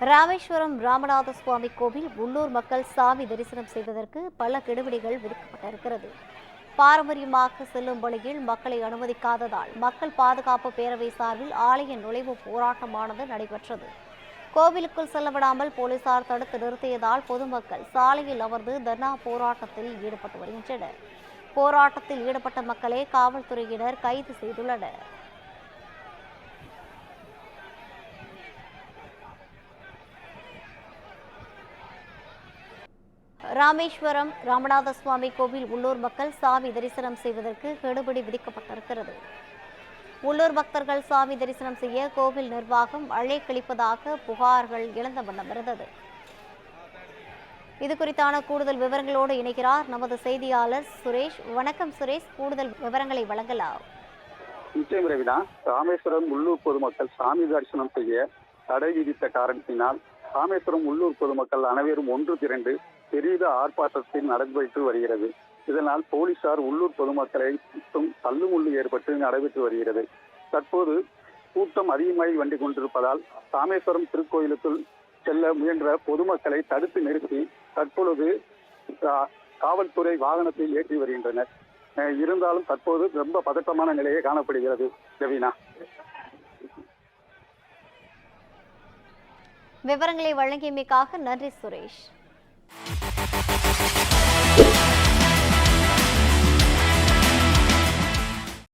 ராமேஸ்வரம் ராமநாத சுவாமி கோவில் உள்ளூர் மக்கள் சாமி தரிசனம் செய்வதற்கு பல கெடுபிடிகள் விதிக்கப்பட்டிருக்கிறது. பாரம்பரியமாக செல்லும் வழியில் மக்களை அனுமதிக்காததால் மக்கள் பாதுகாப்பு பேரவை சார்பில் ஆலய நுழைவு போராட்டமானது நடைபெற்றது. கோவிலுக்குள் செல்லவிடாமல் போலீசார் தடுத்து நிறுத்தியதால் பொதுமக்கள் சாலையில் அமர்ந்து தர்ணா போராட்டத்தில் ஈடுபட்டு வருகின்றனர். போராட்டத்தில் ஈடுபட்ட மக்களை காவல்துறையினர் கைது செய்துள்ளனர். ராமேஸ்வரம் ராமநாத சுவாமி கோவில் உள்ளூர் மக்கள் சாமி தரிசனம் செய்வதற்கு கெடுபிடி விதிக்கப்பட்டிருக்கிறது. உள்ளூர் பக்தர்கள் சாமி தரிசனம் செய்ய கோவில் நிர்வாகம் அழைக்கழிப்பதாக புகார்கள் எழுந்த வண்ணம் இருந்தது. இது குறித்தான கூடுதல் விவரங்களோடு இணைகிறார் நமது செய்தியாளர் சுரேஷ். வணக்கம் சுரேஷ், கூடுதல் விவரங்களை வழங்கலாம். நிச்சயம் ரவினா, ராமேஸ்வரம் உள்ளூர் பொதுமக்கள் சாமி தரிசனம் செய்ய தடை விதித்த காரணத்தினால் ராமேஸ்வரம் உள்ளூர் பொதுமக்கள் அனைவரும் ஒன்று திரண்டு பெரிய ஆர்ப்பாட்டத்தில் நடைபெற்று வருகிறது. இதனால் போலீசார் உள்ளூர் பொதுமக்களை தள்ளுமுள்ளு ஏற்பட்டு நடைபெற்று வருகிறது. தற்போது கூட்டம் அதிகமாகி வந்து கொண்டிருப்பதால் ராமேஸ்வரம் திருக்கோயிலுக்குள் செல்ல முயன்ற பொதுமக்களை தடுத்து நிறுத்தி தற்பொழுது காவல்துறை வாகனத்தில் ஏற்றி வருகின்றனர். இருந்தாலும் தற்போது ரொம்ப பதட்டமான நிலையே காணப்படுகிறது. ரவீனா, விவரங்களை வழங்கியமைக்காக நன்றி சுரேஷ்.